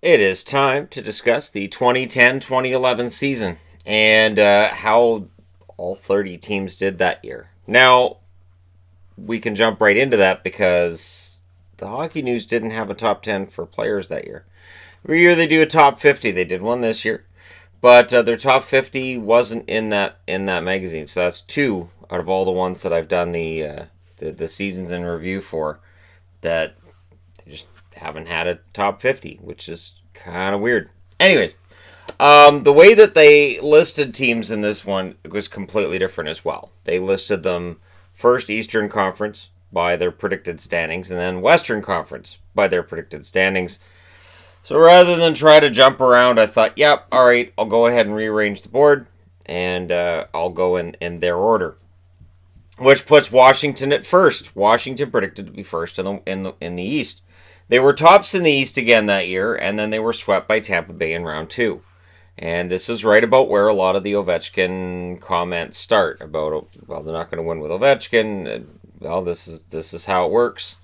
It is time to discuss the 2010-2011 season and how all 30 teams did that year. Now, we can jump right into that because the Hockey News didn't have a top 10 for players that year. Every year they do a top 50. They did one this year, but their top 50 wasn't in that magazine. So that's two out of all the ones that I've done the seasons in review for that just haven't had a top 50, which is kind of weird. Anyways, the way that they listed teams in this one was completely different as well. They listed them first Eastern Conference by their predicted standings, and then Western Conference by their predicted standings. So rather than try to jump around, I thought, yep, all right, I'll go ahead and rearrange the board, and I'll go in their order, which puts Washington at first. Washington predicted to be first in the East. They were tops in the East again that year, and then they were swept by Tampa Bay in round two. And this is right about where a lot of the Ovechkin comments start about, well, they're not going to win with Ovechkin. Well, this is how it works.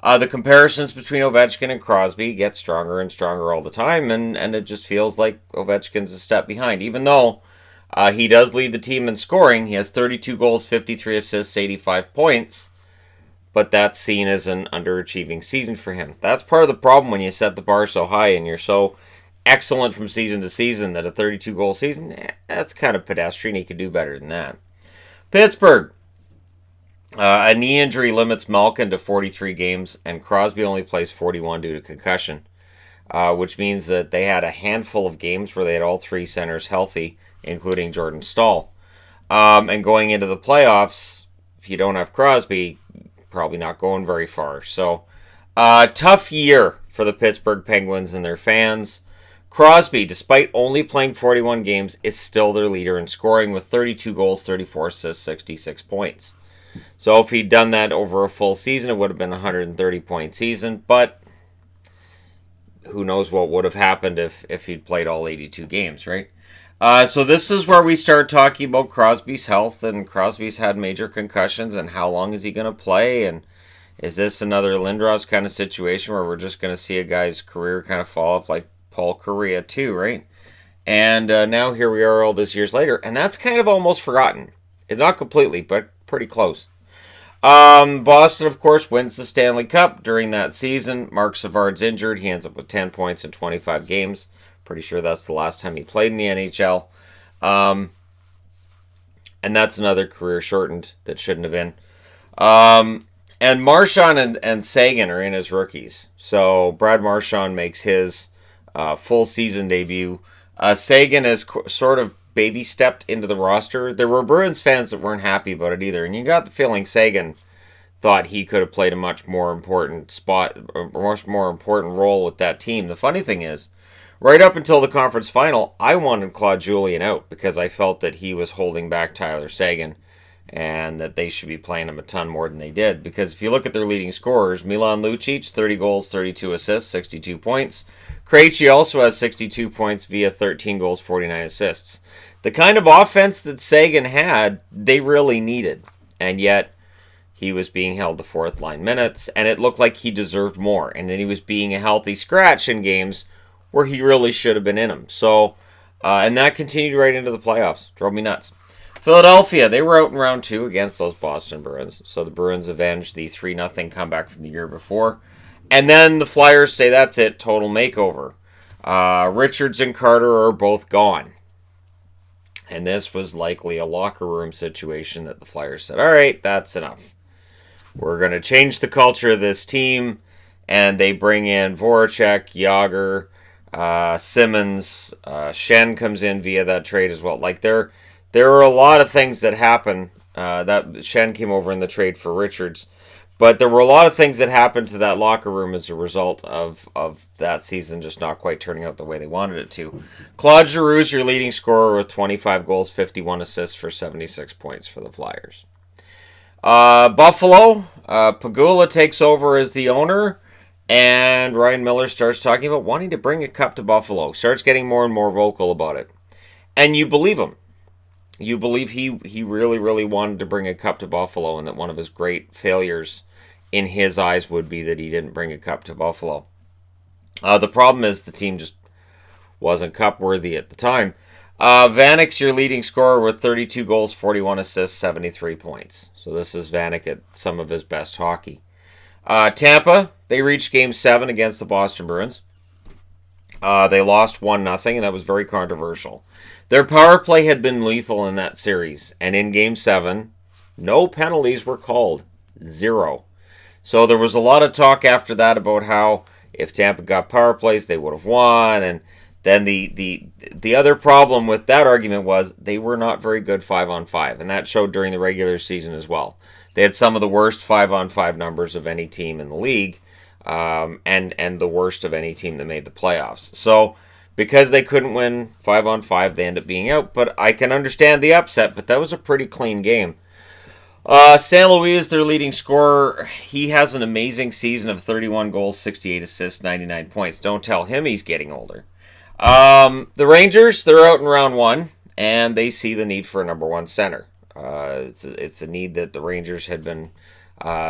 The comparisons between Ovechkin and Crosby get stronger and stronger all the time, and it just feels like Ovechkin's a step behind. Even though he does lead the team in scoring, he has 32 goals, 53 assists, 85 points, but that's seen as an underachieving season for him. That's part of the problem when you set the bar so high and you're so excellent from season to season that a 32-goal season, that's kind of pedestrian. He could do better than that. Pittsburgh. A knee injury limits Malkin to 43 games, and Crosby only plays 41 due to concussion, which means that they had a handful of games where they had all three centers healthy, including Jordan Staal. And going into the playoffs, if you don't have Crosby, probably not going very far. So, tough year for the Pittsburgh Penguins and their fans. Crosby, despite only playing 41 games, is still their leader in scoring with 32 goals, 34 assists, 66 points. So if he'd done that over a full season, it would have been a 130-point season, but who knows what would have happened if he'd played all 82 games, right? So this is where we start talking about Crosby's health, and Crosby's had major concussions, and how long is he going to play, and is this another Lindros kind of situation where we're just going to see a guy's career kind of fall off like Paul Correa too, right? And now here we are all this years later, and that's kind of almost forgotten. It's not completely, but pretty close. Boston, of course, wins the Stanley Cup during that season. Mark Savard's injured. He ends up with 10 points in 25 games. Pretty sure that's the last time he played in the NHL. And that's another career shortened that shouldn't have been. And Marchand and Sagan are in as rookies. So Brad Marchand makes his full season debut. Sagan has sort of baby stepped into the roster. There were Bruins fans that weren't happy about it either, and you got the feeling Sagan thought he could have played a much more important role with that team. The funny thing is, right up until the conference final, I wanted Claude Julien out because I felt that he was holding back Tyler Sagan and that they should be playing him a ton more than they did. Because if you look at their leading scorers, Milan Lucic, 30 goals, 32 assists, 62 points. Krejci also has 62 points via 13 goals, 49 assists. The kind of offense that Sagan had, they really needed. And yet, he was being held to fourth line minutes, and it looked like he deserved more. And then he was being a healthy scratch in games where he really should have been in them. So, and that continued right into the playoffs. Drove me nuts. Philadelphia, they were out in round two against those Boston Bruins. So the Bruins avenged the 3-0 comeback from the year before. And then the Flyers say, that's it, total makeover. Richards and Carter are both gone. And this was likely a locker room situation that the Flyers said, all right, that's enough. We're going to change the culture of this team. And they bring in Voracek, Yager, Simmons. Shen comes in via that trade as well. Like, there are a lot of things that happen. That Shen came over in the trade for Richards. But there were a lot of things that happened to that locker room as a result of that season just not quite turning out the way they wanted it to. Claude Giroux's your leading scorer with 25 goals, 51 assists for 76 points for the Flyers. Buffalo, Pagula takes over as the owner, and Ryan Miller starts talking about wanting to bring a cup to Buffalo. Starts getting more and more vocal about it. And you believe him. You believe he really, really wanted to bring a cup to Buffalo, and that one of his great failures in his eyes would be that he didn't bring a cup to Buffalo. The problem is the team just wasn't cup worthy at the time. Vanek's your leading scorer with 32 goals, 41 assists, 73 points. So this is Vanek at some of his best hockey. Tampa, they reached Game 7 against the Boston Bruins. They lost 1-0, and that was very controversial. Their power play had been lethal in that series, and in Game 7, no penalties were called. 0. So there was a lot of talk after that about how if Tampa got power plays, they would have won, and then the other problem with that argument was they were not very good 5-on-5, and that showed during the regular season as well. They had some of the worst 5-on-5 numbers of any team in the league, and the worst of any team that made the playoffs. So because they couldn't win 5-on-5, they ended up being out. But I can understand the upset, but that was a pretty clean game. St. Louis is their leading scorer. He has an amazing season of 31 goals, 68 assists, 99 points. Don't tell him he's getting older. The Rangers, they're out in round 1, and they see the need for a number 1 center. It's a need that the Rangers had been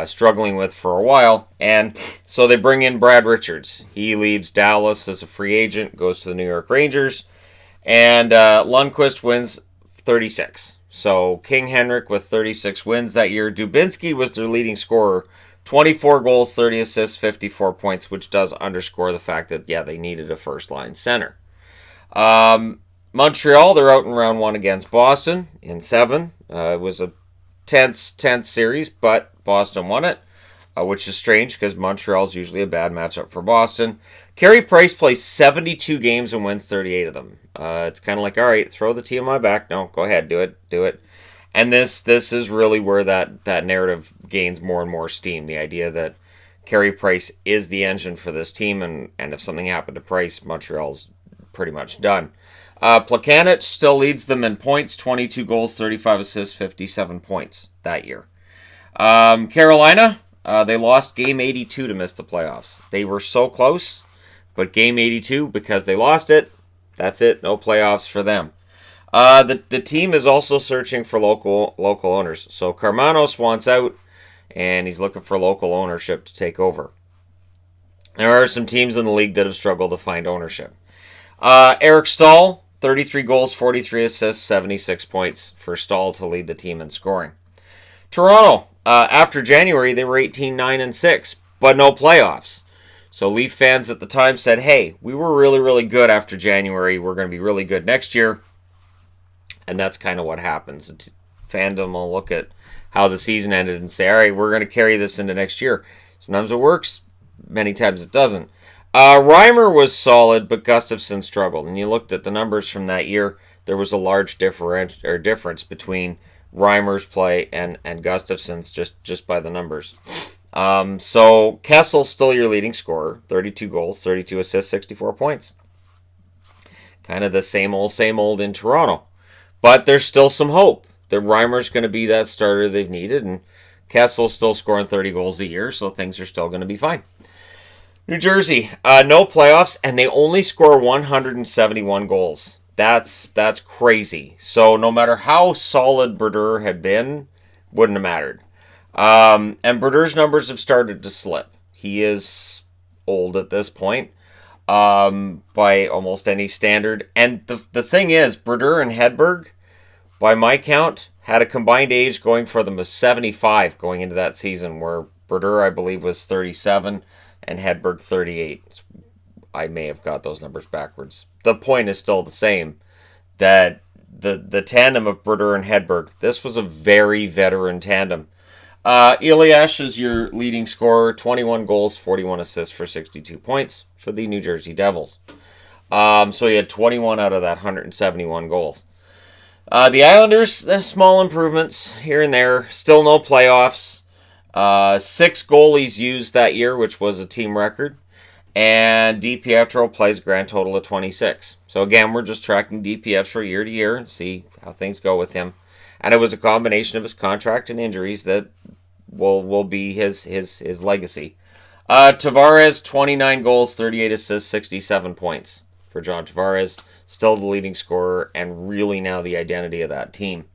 struggling with for a while, and so they bring in Brad Richards. He leaves Dallas as a free agent, goes to the New York Rangers, and Lundqvist wins 36. So King Henrik with 36 wins that year. Dubinsky was their leading scorer, 24 goals, 30 assists, 54 points, which does underscore the fact that, yeah, they needed a first-line center. Montreal, they're out in round 1 against Boston in 7. It was a tense series, but Boston won it, which is strange because Montreal's usually a bad matchup for Boston. Carey Price plays 72 games and wins 38 of them. It's kind of like, all right, throw the tea on my back. No, go ahead, do it. And this is really where that narrative gains more and more steam. The idea that Carey Price is the engine for this team, and if something happened to Price, Montreal's pretty much done. Plekanec still leads them in points, 22 goals, 35 assists, 57 points that year. Carolina, they lost Game 82 to miss the playoffs. They were so close, but Game 82, because they lost it, that's it, no playoffs for them. The team is also searching for local owners. So Karmanos wants out, and he's looking for local ownership to take over. There are some teams in the league that have struggled to find ownership. Eric Stahl, 33 goals, 43 assists, 76 points for Stahl to lead the team in scoring. Toronto, after January, they were 18-9-6, but no playoffs. So Leaf fans at the time said, hey, we were really, really good after January. We're going to be really good next year. And that's kind of what happens. Fandom will look at how the season ended and say, all right, we're going to carry this into next year. Sometimes it works. Many times it doesn't. Reimer was solid, but Gustafsson struggled. And you looked at the numbers from that year, there was a large difference between Reimer's play and Gustafsson's just by the numbers. So Kessel's still your leading scorer, 32 goals, 32 assists, 64 points. Kind of the same old in Toronto. But there's still some hope. The Reimer's going to be that starter they've needed, and Kessel's still scoring 30 goals a year, so things are still going to be fine. New Jersey, no playoffs, and they only score 171 goals. That's crazy. So no matter how solid Brodeur had been, wouldn't have mattered. And Brodeur's numbers have started to slip. He is old at this point, by almost any standard. And the thing is, Brodeur and Hedberg, by my count, had a combined age going for them of 75 going into that season, where Brodeur, I believe, was 37 and Hedberg 38. I may have got those numbers backwards. The point is still the same, that the tandem of Brodeur and Hedberg, this was a very veteran tandem. Elias is your leading scorer, 21 goals, 41 assists for 62 points for the New Jersey Devils. So he had 21 out of that 171 goals. The Islanders, small improvements here and there. Still no playoffs. 6 goalies used that year, which was a team record. And DiPietro plays a grand total of 26. So again, we're just tracking DiPietro year to year and see how things go with him. And it was a combination of his contract and injuries that will be his legacy. Tavares, 29 goals, 38 assists, 67 points for John Tavares. Still the leading scorer and really now the identity of that team.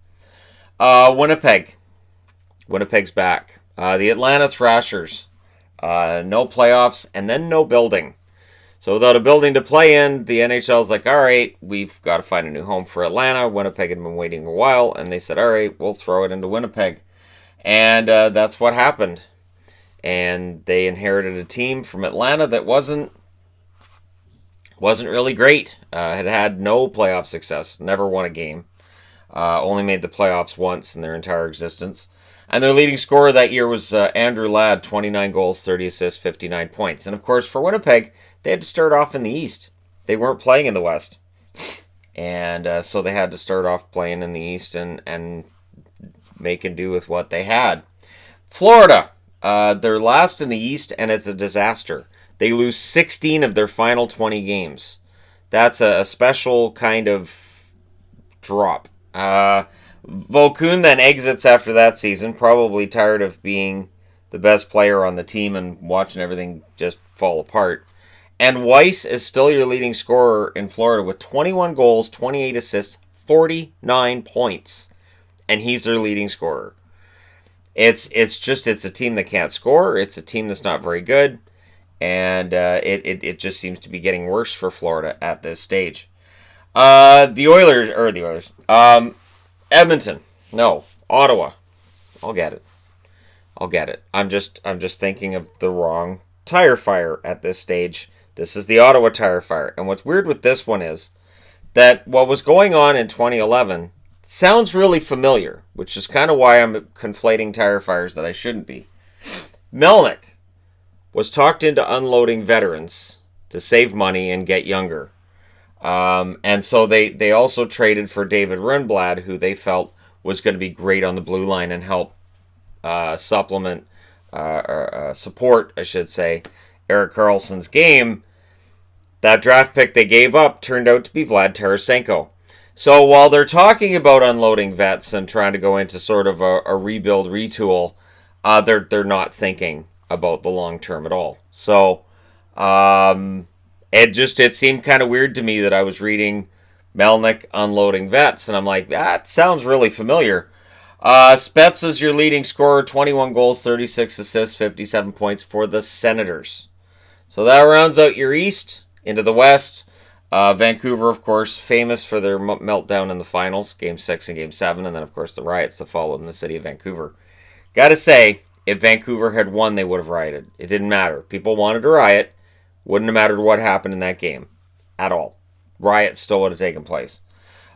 Winnipeg. Winnipeg's back. The Atlanta Thrashers. No playoffs and then no building. So without a building to play in, the NHL's like, all right, we've got to find a new home for Atlanta. Winnipeg had been waiting a while, and they said, all right, we'll throw it into Winnipeg. And that's what happened. And they inherited a team from Atlanta that wasn't really great. Had no playoff success, never won a game. Only made the playoffs once in their entire existence. And their leading scorer that year was Andrew Ladd, 29 goals, 30 assists, 59 points. And of course, for Winnipeg, they had to start off in the East. They weren't playing in the West. And so they had to start off playing in the East and making do with what they had. Florida, they're last in the East, and it's a disaster. They lose 16 of their final 20 games. That's a special kind of drop. Vokun then exits after that season, probably tired of being the best player on the team and watching everything just fall apart. And Weiss is still your leading scorer in Florida with 21 goals, 28 assists, 49 points. And he's their leading scorer. It's a team that can't score. It's a team that's not very good. And it just seems to be getting worse for Florida at this stage. The Oilers. Edmonton. No. Ottawa. I'll get it. I'm just thinking of the wrong tire fire at this stage. This is the Ottawa tire fire. And what's weird with this one is that what was going on in 2011 sounds really familiar, which is kind of why I'm conflating tire fires that I shouldn't be. Melnick was talked into unloading veterans to save money and get younger. And so they also traded for David Rundblad, who they felt was going to be great on the blue line and help support, I should say, Erik Karlsson's game. That draft pick they gave up turned out to be Vlad Tarasenko. So while they're talking about unloading vets and trying to go into sort of a rebuild, retool, they're not thinking about the long term at all. So it seemed kind of weird to me that I was reading Melnick unloading vets, and I'm like, that sounds really familiar. Spets is your leading scorer, 21 goals, 36 assists, 57 points for the Senators. So that rounds out your East. Into the West. Vancouver, of course, famous for their meltdown in the finals, Game 6 and Game 7, and then, of course, the riots that followed in the city of Vancouver. Gotta say, if Vancouver had won, they would have rioted. It didn't matter. People wanted to riot. Wouldn't have mattered what happened in that game. At all. Riots still would have taken place.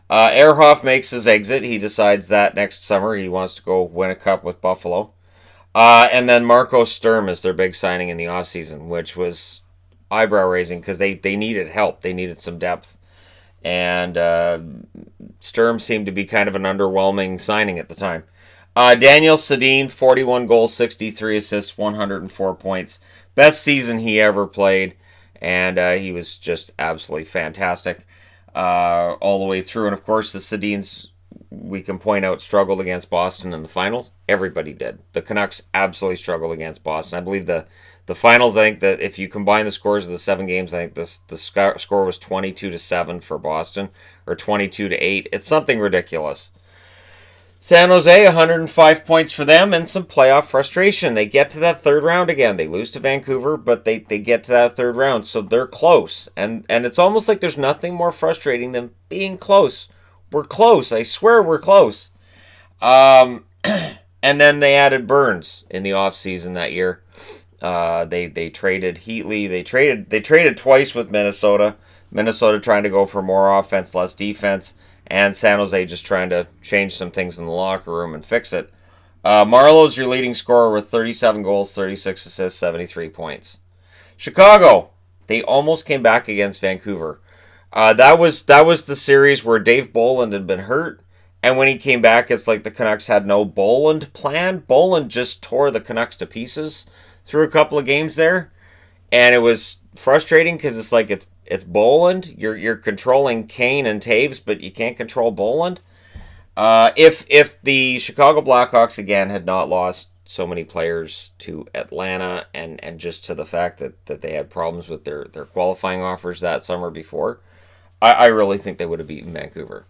Ehrhoff makes his exit. He decides that next summer he wants to go win a cup with Buffalo. And then Marco Sturm is their big signing in the offseason, which was eyebrow-raising because they needed help. They needed some depth. And Sturm seemed to be kind of an underwhelming signing at the time. Daniel Sedin, 41 goals, 63 assists, 104 points. Best season he ever played. And he was just absolutely fantastic all the way through. And, of course, the Sedins, we can point out, struggled against Boston in the finals. Everybody did. The Canucks absolutely struggled against Boston. I believe the finals, I think that if you combine the scores of the 7 games, I think the score was 22-7 for Boston, or 22-8. It's something ridiculous. San Jose, 105 points for them, and some playoff frustration. They get to that third round again. They lose to Vancouver, but they get to that third round, so they're close. And it's almost like there's nothing more frustrating than being close. We're close. I swear we're close. And then they added Burns in the offseason that year. They traded Heatley. They traded twice with Minnesota. Minnesota trying to go for more offense, less defense, and San Jose just trying to change some things in the locker room and fix it. Marlowe's your leading scorer with 37 goals, 36 assists, 73 points. Chicago, they almost came back against Vancouver. That was the series where Dave Bolland had been hurt, and when he came back, it's like the Canucks had no Bolland plan. Bolland just tore the Canucks to pieces through a couple of games there, and it was frustrating because it's like it's Bolland. You're controlling Kane and Taves, but you can't control Bolland. If the Chicago Blackhawks again had not lost so many players to Atlanta and just to the fact that they had problems with their qualifying offers that summer before, I really think they would have beaten Vancouver,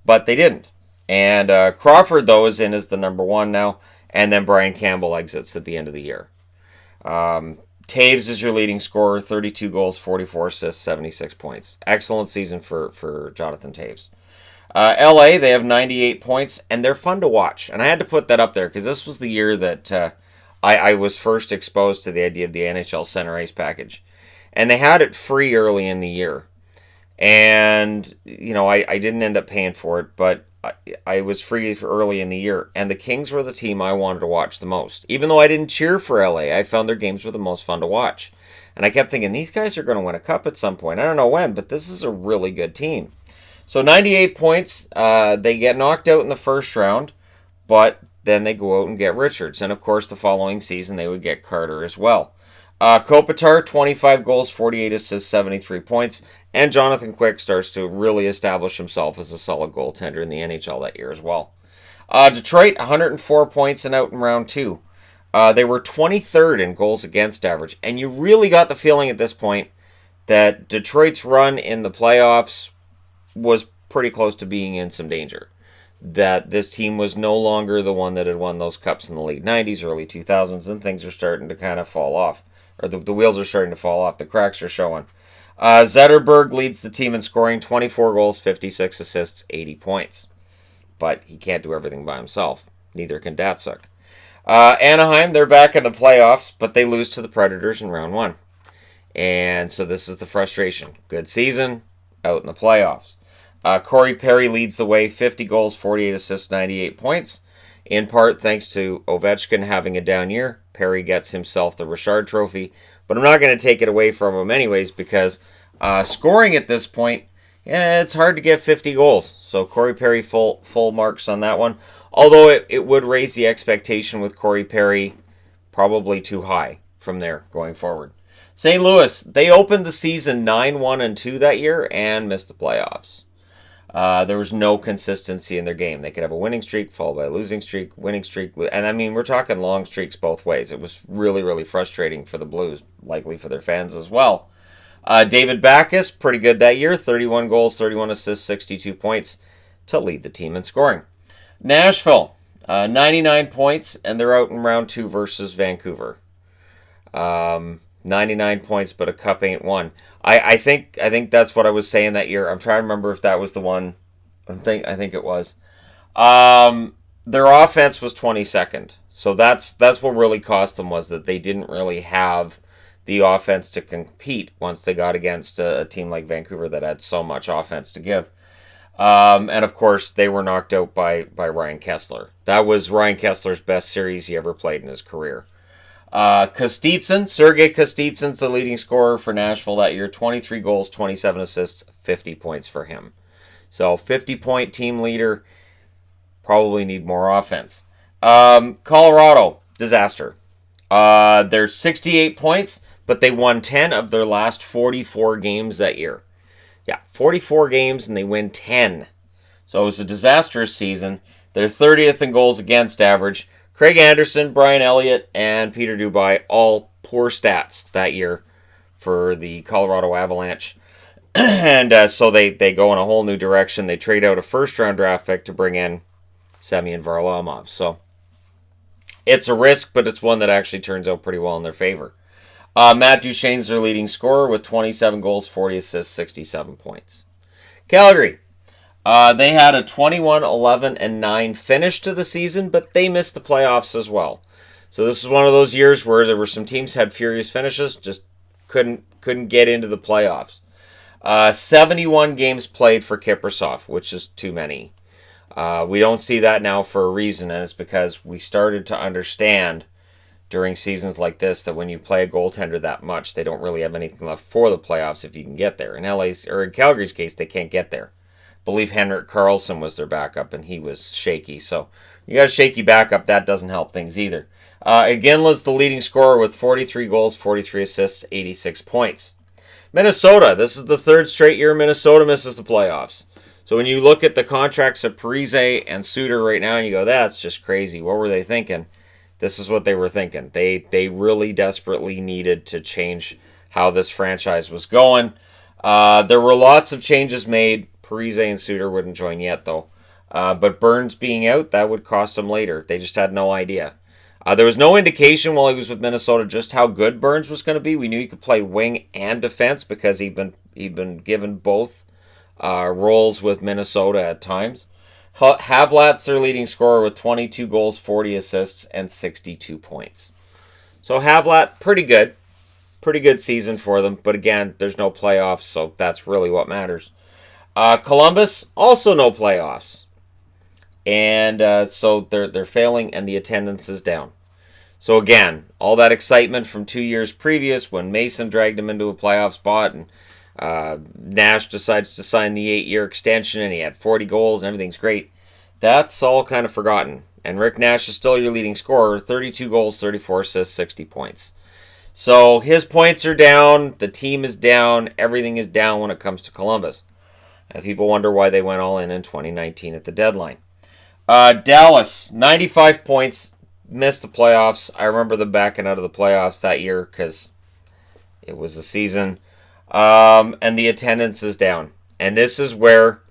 but they didn't. And Crawford though is in as the number 1 now, and then Brian Campbell exits at the end of the year. Taves is your leading scorer, 32 goals, 44 assists, 76 points. Excellent season for Jonathan Taves. LA, they have 98 points, and they're fun to watch. And I had to put that up there because this was the year that I was first exposed to the idea of the NHL Center Ice package. And they had it free early in the year. And, I didn't end up paying for it, but I was free for early in the year. And the Kings were the team I wanted to watch the most. Even though I didn't cheer for LA, I found their games were the most fun to watch. And I kept thinking, these guys are going to win a cup at some point. I don't know when, but this is a really good team. So 98 points, they get knocked out in the first round, but then they go out and get Richards. And of course, the following season, they would get Carter as well. Kopitar, 25 goals, 48 assists, 73 points. And Jonathan Quick starts to really establish himself as a solid goaltender in the NHL that year as well. Detroit, 104 points and out in round 2. They were 23rd in goals against average. And you really got the feeling at this point that Detroit's run in the playoffs was pretty close to being in some danger. That this team was no longer the one that had won those cups in the late 90s, early 2000s, and things are starting to kind of fall off. Or the wheels are starting to fall off. The cracks are showing. Zetterberg leads the team in scoring, 24 goals, 56 assists, 80 points. But he can't do everything by himself. Neither can Datsuk. Anaheim, they're back in the playoffs, but they lose to the Predators in round 1. And so this is the frustration. Good season, out in the playoffs. Corey Perry leads the way, 50 goals, 48 assists, 98 points. In part thanks to Ovechkin having a down year. Perry gets himself the Richard Trophy. But I'm not going to take it away from him anyways because scoring at this point, it's hard to get 50 goals. So Corey Perry full marks on that one. Although it would raise the expectation with Corey Perry probably too high from there going forward. St. Louis, they opened the season 9-1-2 that year and missed the playoffs. There was no consistency in their game. They could have a winning streak, followed by a losing streak, winning streak. And I mean, we're talking long streaks both ways. It was really, really frustrating for the Blues, likely for their fans as well. David Backes, pretty good that year. 31 goals, 31 assists, 62 points to lead the team in scoring. Nashville, 99 points, and they're out in round 2 versus Vancouver. 99 points, but a cup ain't won. I think that's what I was saying that year. I'm trying to remember if that was the one. I think it was. Their offense was 22nd, so that's what really cost them, was that they didn't really have the offense to compete once they got against a team like Vancouver that had so much offense to give. And of course, they were knocked out by Ryan Kesler. That was Ryan Kessler's best series he ever played in his career. Sergei Kostitsyn's the leading scorer for Nashville that year. 23 goals, 27 assists, 50 points for him. So 50-point team leader, probably need more offense. Colorado, disaster. They're 68 points, but they won 10 of their last 44 games that year. Yeah, 44 games and they win 10. So it was a disastrous season. They're 30th in goals against average. Craig Anderson, Brian Elliott, and Peter Dubé, all poor stats that year for the Colorado Avalanche. And so they go in a whole new direction. They trade out a first-round draft pick to bring in Semyon Varlamov. So it's a risk, but it's one that actually turns out pretty well in their favor. Matt Duchene's their leading scorer with 27 goals, 40 assists, 67 points. Calgary. They had a 21-11-9 finish to the season, but they missed the playoffs as well. So this is one of those years where there were some teams had furious finishes, just couldn't get into the playoffs. 71 games played for Kiprusoff, which is too many. We don't see that now for a reason, and it's because we started to understand during seasons like this that when you play a goaltender that much, they don't really have anything left for the playoffs if you can get there. In Calgary's case, they can't get there. I believe Henrik Karlsson was their backup, and he was shaky. So you got a shaky backup, that doesn't help things either. Iginla's the leading scorer with 43 goals, 43 assists, 86 points. Minnesota, this is the third straight year Minnesota misses the playoffs. So when you look at the contracts of Parise and Suter right now, and you go, that's just crazy. What were they thinking? This is what they were thinking. They really desperately needed to change how this franchise was going. There were lots of changes made. Parise and Suter wouldn't join yet, though. But Burns being out, that would cost them later. They just had no idea. There was no indication while he was with Minnesota just how good Burns was going to be. We knew he could play wing and defense because he'd been given both roles with Minnesota at times. Havlat's their leading scorer with 22 goals, 40 assists, and 62 points. So Havlat, pretty good. Pretty good season for them. But again, there's no playoffs, so that's really what matters. Columbus, also no playoffs. And so they're failing, and the attendance is down. So again, all that excitement from 2 years previous when Mason dragged him into a playoff spot, and Nash decides to sign the 8-year extension, and he had 40 goals, and everything's great. That's all kind of forgotten. And Rick Nash is still your leading scorer, 32 goals, 34 assists, 60 points. So his points are down, the team is down, everything is down when it comes to Columbus. And people wonder why they went all in 2019 at the deadline. Dallas, 95 points, missed the playoffs. I remember them backing out of the playoffs that year because it was a season. And the attendance is down. And this is where,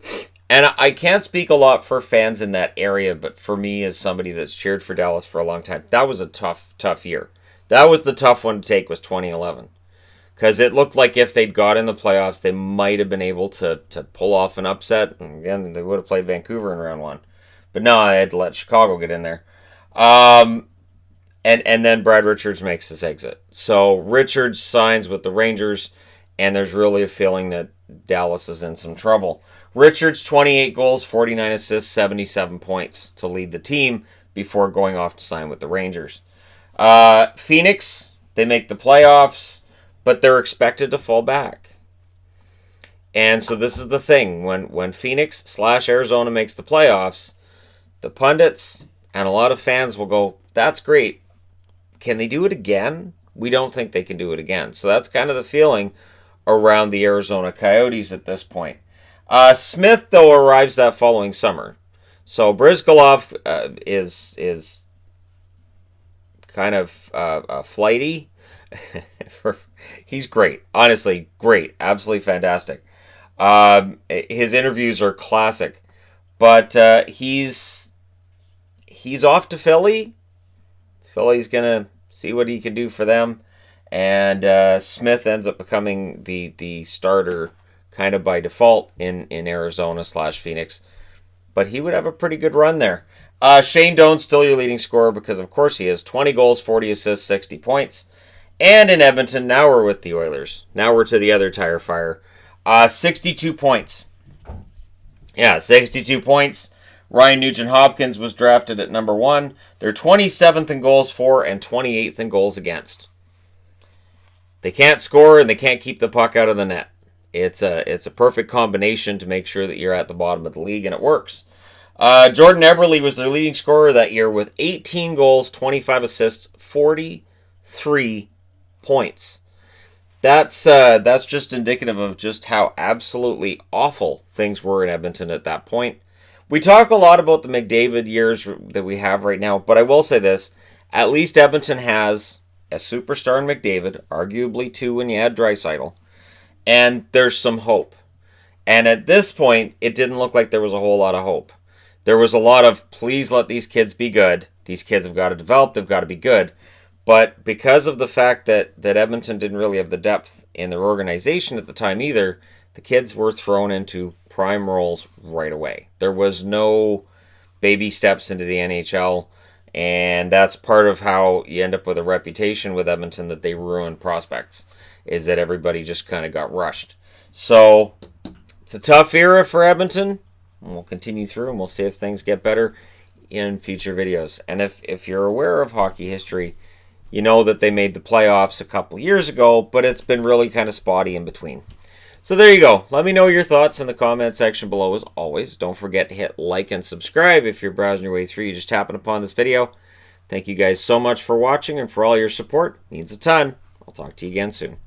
and I can't speak a lot for fans in that area, but for me as somebody that's cheered for Dallas for a long time, that was a tough year. That was the tough one to take, was 2011. Because it looked like if they'd got in the playoffs, they might have been able to pull off an upset. And again, they would have played Vancouver in round one. But no, I had to let Chicago get in there. And then Brad Richards makes his exit. So Richards signs with the Rangers, and there's really a feeling that Dallas is in some trouble. Richards, 28 goals, 49 assists, 77 points to lead the team before going off to sign with the Rangers. Phoenix, they make the playoffs, but they're expected to fall back. And so this is the thing. When Phoenix/Arizona makes the playoffs, the pundits and a lot of fans will go, that's great. Can they do it again? We don't think they can do it again. So that's kind of the feeling around the Arizona Coyotes at this point. Smith, though, arrives that following summer. So Brizgalov is kind of flighty. He's great. Honestly, great. Absolutely fantastic. His interviews are classic. But he's off to Philly. Philly's going to see what he can do for them. And Smith ends up becoming the starter kind of by default in Arizona/Phoenix. But he would have a pretty good run there. Shane Doan's still your leading scorer because, of course, he has 20 goals, 40 assists, 60 points. And in Edmonton, now we're with the Oilers. Now we're to the other tire fire. 62 points. Yeah, 62 points. Ryan Nugent-Hopkins was drafted at number 1. They're 27th in goals for and 28th in goals against. They can't score and they can't keep the puck out of the net. It's a perfect combination to make sure that you're at the bottom of the league, and it works. Jordan Eberle was their leading scorer that year with 18 goals, 25 assists, 43 points. That's just indicative of just how absolutely awful things were in Edmonton at that point. We talk a lot about the McDavid years that we have right now, but I will say this. At least Edmonton has a superstar in McDavid, arguably two when you add Draisaitl, and there's some hope. And at this point, it didn't look like there was a whole lot of hope. There was a lot of, please let these kids be good. These kids have got to develop. They've got to be good. But because of the fact that Edmonton didn't really have the depth in their organization at the time either, the kids were thrown into prime roles right away. There was no baby steps into the NHL, and that's part of how you end up with a reputation with Edmonton that they ruin prospects, is that everybody just kind of got rushed. So it's a tough era for Edmonton, and we'll continue through, and we'll see if things get better in future videos. And if you're aware of hockey history, you know that they made the playoffs a couple years ago, but it's been really kind of spotty in between. So there you go. Let me know your thoughts in the comment section below as always. Don't forget to hit like and subscribe if you're browsing your way through. You just happen upon this video. Thank you guys so much for watching and for all your support. It means a ton. I'll talk to you again soon.